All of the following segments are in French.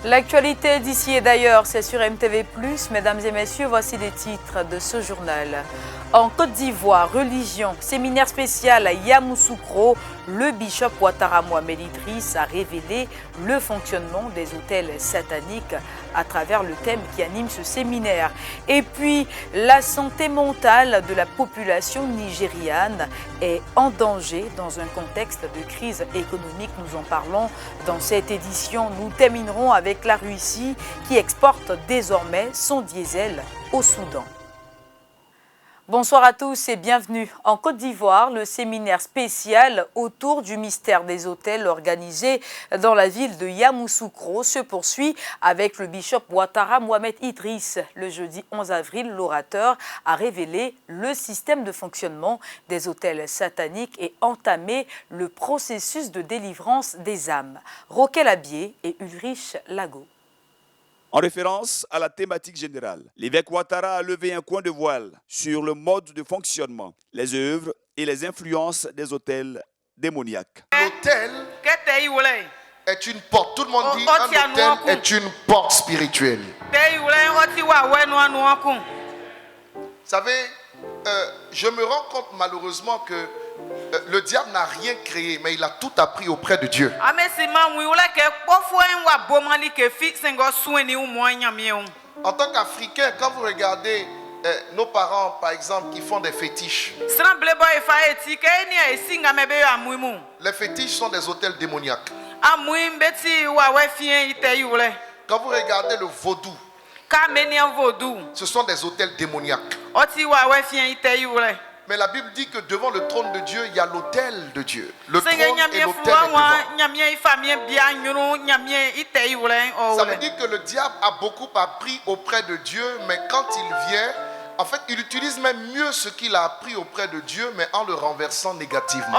L'actualité d'ici et d'ailleurs, c'est sur MTV+. Mesdames et messieurs, voici les titres de ce journal. En Côte d'Ivoire, religion, séminaire spécial à Yamoussoukro, le bishop Ouattara Mohamed Idriss a révélé le fonctionnement des hôtels sataniques à travers le thème qui anime ce séminaire. Et puis, la santé mentale de la population nigériane est en danger dans un contexte de crise économique. Nous en parlons dans cette édition. Nous terminerons avec la Russie qui exporte désormais son diesel au Soudan. Bonsoir à tous et bienvenue. En Côte d'Ivoire, le séminaire spécial autour du mystère des hôtels organisé dans la ville de Yamoussoukro se poursuit avec le bishop Ouattara Mohamed Idriss. Le jeudi 11 avril, l'orateur a révélé le système de fonctionnement des hôtels sataniques et entamé le processus de délivrance des âmes. Roquel Abier et Ulrich Lago. En référence à la thématique générale, l'évêque Ouattara a levé un coin de voile sur le mode de fonctionnement, les œuvres et les influences des hôtels démoniaques. L'hôtel est une porte. Tout le monde dit un hôtel est une porte spirituelle. Vous savez, je me rends compte malheureusement que le diable n'a rien créé, mais il a tout appris auprès de Dieu. En tant qu'Africain, quand vous regardez nos parents, par exemple, qui font des fétiches, les fétiches sont des hôtels démoniaques. Quand vous regardez le vaudou, ce sont des hôtels démoniaques. Mais la Bible dit que devant le trône de Dieu, il y a l'autel de Dieu. Le trône et l'autel est devant. Ça veut dire que le diable a beaucoup appris auprès de Dieu, mais quand il vient, en fait, il utilise même mieux ce qu'il a appris auprès de Dieu, mais en le renversant négativement.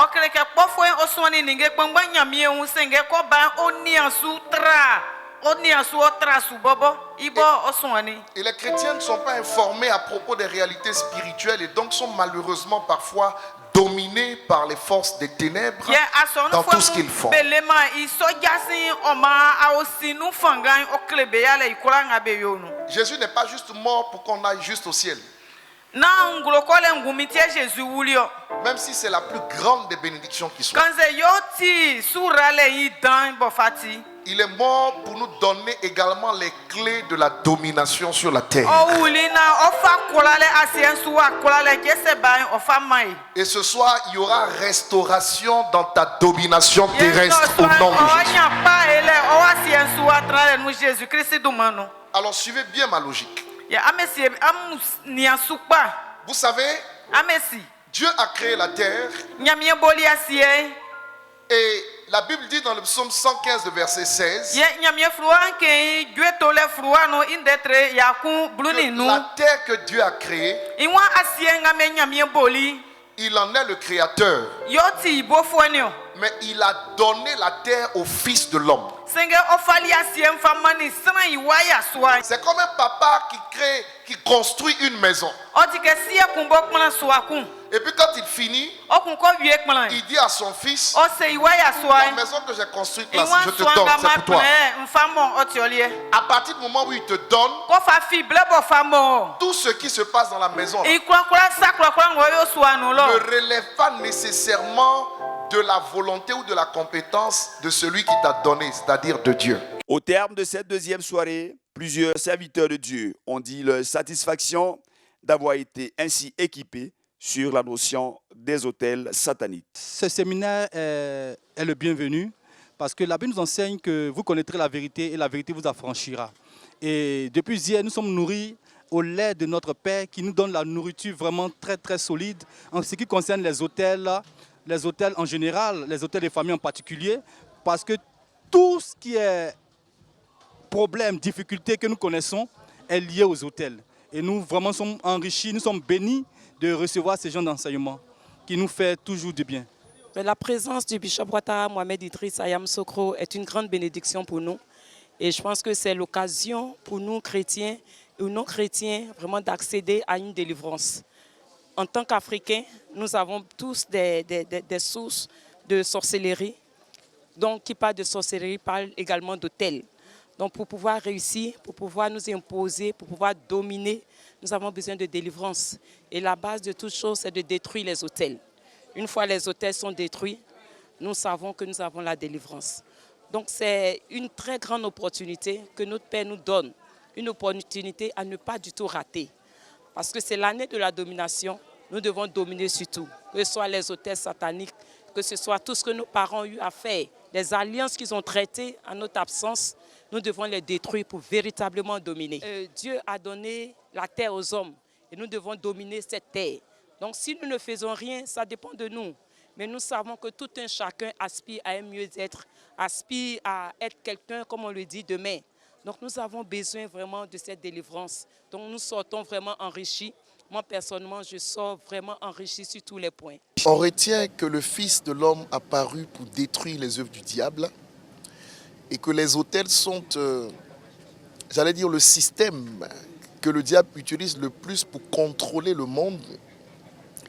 Et les chrétiens ne sont pas informés à propos des réalités spirituelles et donc sont malheureusement parfois dominés par les forces des ténèbres dans tout ce qu'ils font. Jésus n'est pas juste mort pour qu'on aille juste au ciel. Même si c'est la plus grande des bénédictions qui soit. Il est mort pour nous donner également les clés de la domination sur la terre. Et ce soir, il y aura restauration dans ta domination terrestre au nom de Jésus. Alors suivez bien ma logique. Vous savez, Dieu a créé la terre. Et la Bible dit dans le psaume 115, verset 16, que la terre que Dieu a créée, il en est le créateur. Mais il a donné la terre au Fils de l'homme. C'est comme un papa qui construit une maison. Et puis quand il finit, il dit à son fils, la maison que j'ai construite là, je te donne, c'est pour toi. À partir du moment où il te donne, tout ce qui se passe dans la maison là, ne relève pas nécessairement de la volonté ou de la compétence de celui qui t'a donné, c'est-à-dire de Dieu. Au terme de cette deuxième soirée, plusieurs serviteurs de Dieu ont dit leur satisfaction d'avoir été ainsi équipés sur la notion des hôtels sataniques. Ce séminaire est le bienvenu parce que la Bible nous enseigne que vous connaîtrez la vérité et la vérité vous affranchira. Et depuis hier, nous sommes nourris au lait de notre Père qui nous donne la nourriture vraiment très très solide en ce qui concerne les hôtels en général, les hôtels des familles en particulier, parce que tout ce qui est problème, difficulté que nous connaissons est lié aux hôtels. Et nous vraiment sommes enrichis, nous sommes bénis de recevoir ces genres d'enseignements qui nous fait toujours du bien. Mais la présence du bishop Ouattara Mohamed Idriss à Yamoussoukro est une grande bénédiction pour nous. Et je pense que c'est l'occasion pour nous chrétiens ou non chrétiens vraiment d'accéder à une délivrance. En tant qu'Africains, nous avons tous des sources de sorcellerie. Donc, qui parle de sorcellerie parle également d'hôtels. Donc pour pouvoir réussir, pour pouvoir nous imposer, pour pouvoir dominer, nous avons besoin de délivrance. Et la base de toute chose, c'est de détruire les autels. Une fois les autels sont détruits, nous savons que nous avons la délivrance. Donc c'est une très grande opportunité que notre Père nous donne. Une opportunité à ne pas du tout rater. Parce que c'est l'année de la domination. Nous devons dominer sur tout. Que ce soit les autels sataniques, que ce soit tout ce que nos parents ont eu à faire, les alliances qu'ils ont traitées en notre absence, nous devons les détruire pour véritablement dominer. Dieu a donné la terre aux hommes et nous devons dominer cette terre. Donc si nous ne faisons rien, ça dépend de nous. Mais nous savons que tout un chacun aspire à un mieux-être, aspire à être quelqu'un, comme on le dit, demain. Donc nous avons besoin vraiment de cette délivrance. Donc nous sortons vraiment enrichis. Moi, personnellement, je sors vraiment enrichi sur tous les points. On retient que le Fils de l'homme a paru pour détruire les œuvres du diable et que les autels sont, j'allais dire, le système que le diable utilise le plus pour contrôler le monde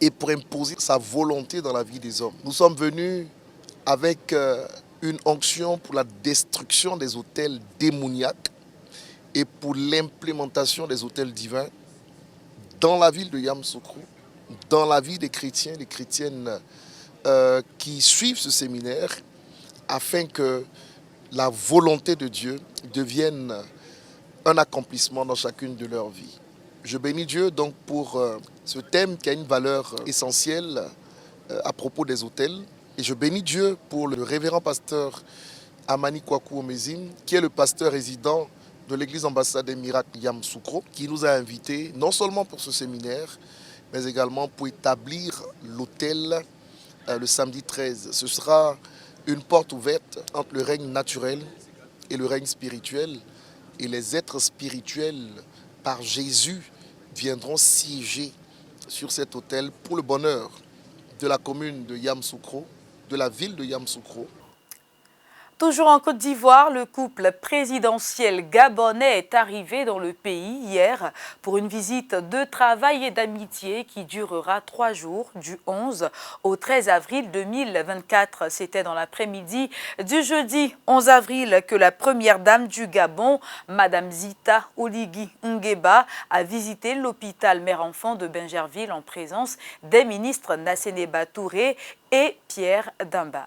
et pour imposer sa volonté dans la vie des hommes. Nous sommes venus avec une onction pour la destruction des autels démoniaques et pour l'implémentation des autels divins dans la ville de Yamoussoukro, dans la vie des chrétiens, des chrétiennes qui suivent ce séminaire, afin que la volonté de Dieu devienne un accomplissement dans chacune de leurs vies. Je bénis Dieu donc pour ce thème qui a une valeur essentielle à propos des autels. Et je bénis Dieu pour le révérend pasteur Amani Kwaku Omezim, qui est le pasteur résident de l'église ambassade des miracles Yamoussoukro, qui nous a invités non seulement pour ce séminaire, mais également pour établir l'autel le samedi 13. Ce sera une porte ouverte entre le règne naturel et le règne spirituel. Et les êtres spirituels, par Jésus, viendront siéger sur cet autel pour le bonheur de la commune de Yamoussoukro, de la ville de Yamoussoukro. Toujours en Côte d'Ivoire, le couple présidentiel gabonais est arrivé dans le pays hier pour une visite de travail et d'amitié qui durera 3 jours, du 11 au 13 avril 2024. C'était dans l'après-midi du jeudi 11 avril que la première dame du Gabon, Madame Zita Oligui Nguema, a visité l'hôpital mère-enfant de Bingerville en présence des ministres Nassénéba Touré et Pierre Damba.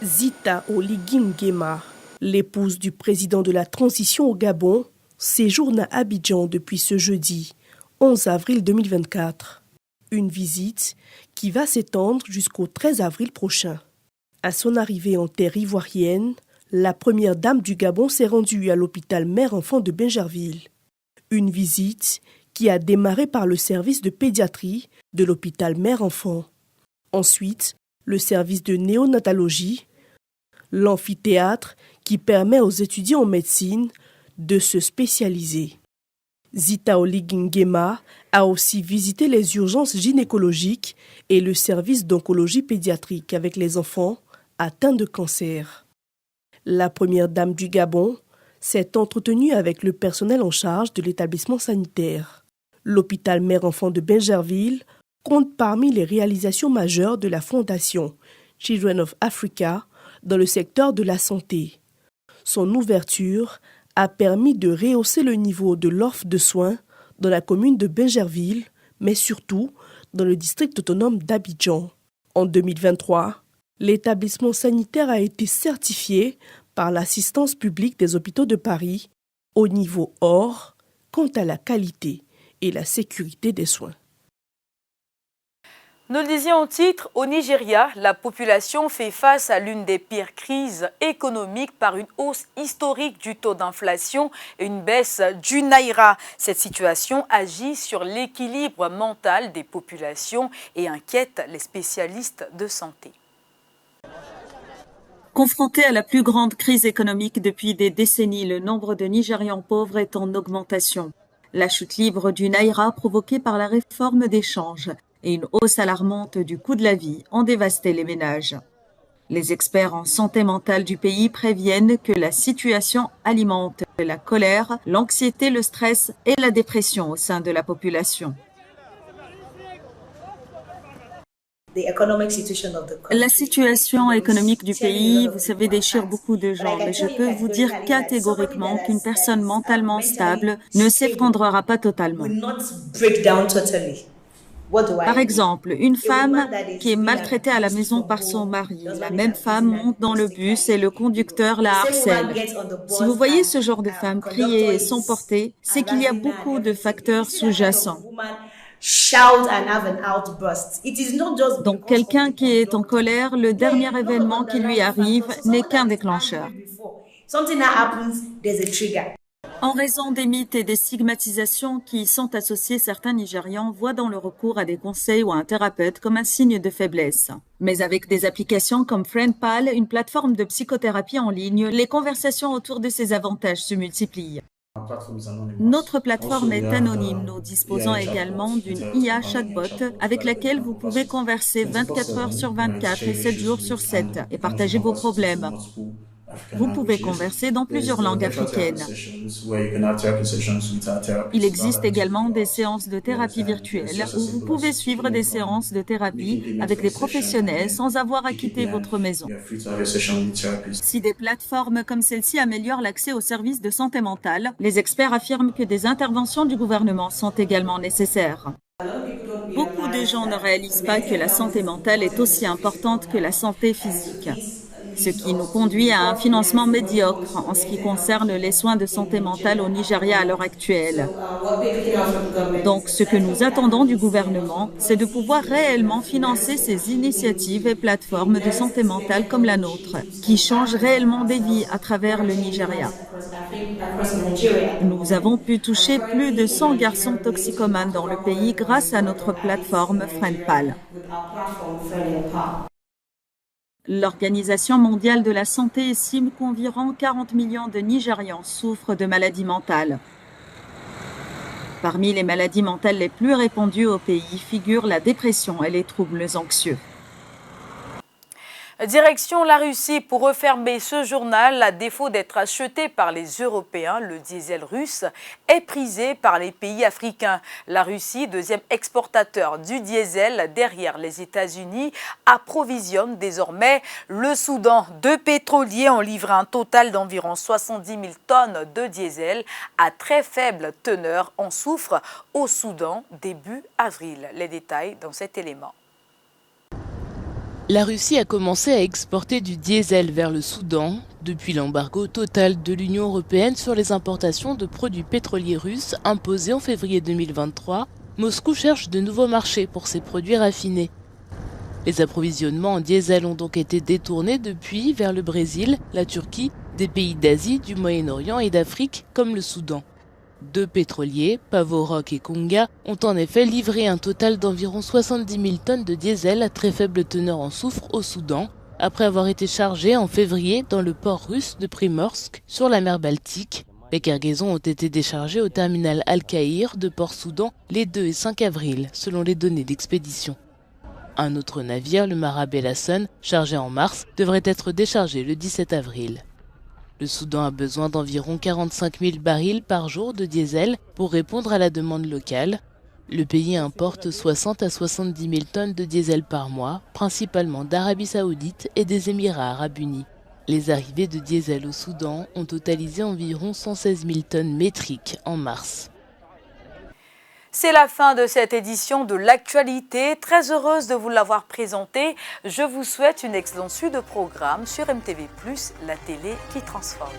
Zita Oligui Nguema, l'épouse du président de la transition au Gabon, séjourne à Abidjan depuis ce jeudi, 11 avril 2024. Une visite qui va s'étendre jusqu'au 13 avril prochain. À son arrivée en terre ivoirienne, la première dame du Gabon s'est rendue à l'hôpital mère-enfant de Bingerville. Une visite qui a démarré par le service de pédiatrie de l'hôpital mère-enfant. Ensuite, le service de néonatologie, l'amphithéâtre qui permet aux étudiants en médecine de se spécialiser. Zita Oligui Nguema a aussi visité les urgences gynécologiques et le service d'oncologie pédiatrique avec les enfants atteints de cancer. La première dame du Gabon s'est entretenue avec le personnel en charge de l'établissement sanitaire. L'hôpital mère-enfant de Bingerville compte parmi les réalisations majeures de la fondation Children of Africa dans le secteur de la santé. Son ouverture a permis de rehausser le niveau de l'offre de soins dans la commune de Bingerville, mais surtout dans le district autonome d'Abidjan. En 2023, l'établissement sanitaire a été certifié par l'Assistance publique des hôpitaux de Paris au niveau or quant à la qualité et la sécurité des soins. Nous le disions au titre, au Nigeria, la population fait face à l'une des pires crises économiques par une hausse historique du taux d'inflation et une baisse du naira. Cette situation agit sur l'équilibre mental des populations et inquiète les spécialistes de santé. Confronté à la plus grande crise économique depuis des décennies, le nombre de Nigérians pauvres est en augmentation. La chute libre du naira provoquée par la réforme des changes et une hausse alarmante du coût de la vie ont dévasté les ménages. Les experts en santé mentale du pays préviennent que la situation alimente la colère, l'anxiété, le stress et la dépression au sein de la population. La situation économique du pays, vous savez, déchire beaucoup de gens, mais je peux vous dire catégoriquement qu'une personne mentalement stable ne s'effondrera pas totalement. Par exemple, une femme qui est maltraitée à la maison par son mari, la même femme monte dans le bus et le conducteur la harcèle. Si vous voyez ce genre de femme crier et s'emporter, c'est qu'il y a beaucoup de facteurs sous-jacents. Donc quelqu'un qui est en colère, le dernier événement qui lui arrive n'est qu'un déclencheur. En raison des mythes et des stigmatisations qui y sont associés, certains Nigérians voient dans le recours à des conseils ou à un thérapeute comme un signe de faiblesse. Mais avec des applications comme FriendPal, une plateforme de psychothérapie en ligne, les conversations autour de ces avantages se multiplient. Notre plateforme est anonyme. Nous disposons également d'une IA chatbot avec laquelle vous pouvez converser 24 heures sur 24 et 7 jours sur 7 et partager vos problèmes. Vous pouvez converser dans plusieurs langues africaines. Il existe également des séances de thérapie virtuelle où vous pouvez suivre des séances de thérapie avec des professionnels sans avoir à quitter votre maison. Si des plateformes comme celle-ci améliorent l'accès aux services de santé mentale, les experts affirment que des interventions du gouvernement sont également nécessaires. Beaucoup de gens ne réalisent pas que la santé mentale est aussi importante que la santé physique, ce qui nous conduit à un financement médiocre en ce qui concerne les soins de santé mentale au Nigeria à l'heure actuelle. Donc, ce que nous attendons du gouvernement, c'est de pouvoir réellement financer ces initiatives et plateformes de santé mentale comme la nôtre, qui changent réellement des vies à travers le Nigeria. Nous avons pu toucher plus de 100 garçons toxicomanes dans le pays grâce à notre plateforme FriendPal. L'Organisation mondiale de la santé estime qu'environ 40 millions de Nigérians souffrent de maladies mentales. Parmi les maladies mentales les plus répandues au pays figurent la dépression et les troubles anxieux. Direction la Russie pour refermer ce journal. À défaut d'être acheté par les Européens, le diesel russe est prisé par les pays africains. La Russie, deuxième exportateur du diesel derrière les États-Unis, approvisionne désormais le Soudan. Deux pétroliers ont livré un total d'environ 70 000 tonnes de diesel à très faible teneur en soufre au Soudan début avril. Les détails dans cet élément. La Russie a commencé à exporter du diesel vers le Soudan depuis l'embargo total de l'Union européenne sur les importations de produits pétroliers russes imposé en février 2023. Moscou cherche de nouveaux marchés pour ses produits raffinés. Les approvisionnements en diesel ont donc été détournés depuis vers le Brésil, la Turquie, des pays d'Asie, du Moyen-Orient et d'Afrique comme le Soudan. Deux pétroliers, Pavorock et Konga, ont en effet livré un total d'environ 70 000 tonnes de diesel à très faible teneur en soufre au Soudan, après avoir été chargés en février dans le port russe de Primorsk, sur la mer Baltique. Les cargaisons ont été déchargées au terminal Al-Kahir de Port-Soudan les 2 et 5 avril, selon les données d'expédition. Un autre navire, le Mara Belhassen, chargé en mars, devrait être déchargé le 17 avril. Le Soudan a besoin d'environ 45 000 barils par jour de diesel pour répondre à la demande locale. Le pays importe 60 à 70 000 tonnes de diesel par mois, principalement d'Arabie Saoudite et des Émirats Arabes Unis. Les arrivées de diesel au Soudan ont totalisé environ 116 000 tonnes métriques en mars. C'est la fin de cette édition de l'actualité. Très heureuse de vous l'avoir présentée. Je vous souhaite une excellente suite de programmes sur MTV+, la télé qui transforme.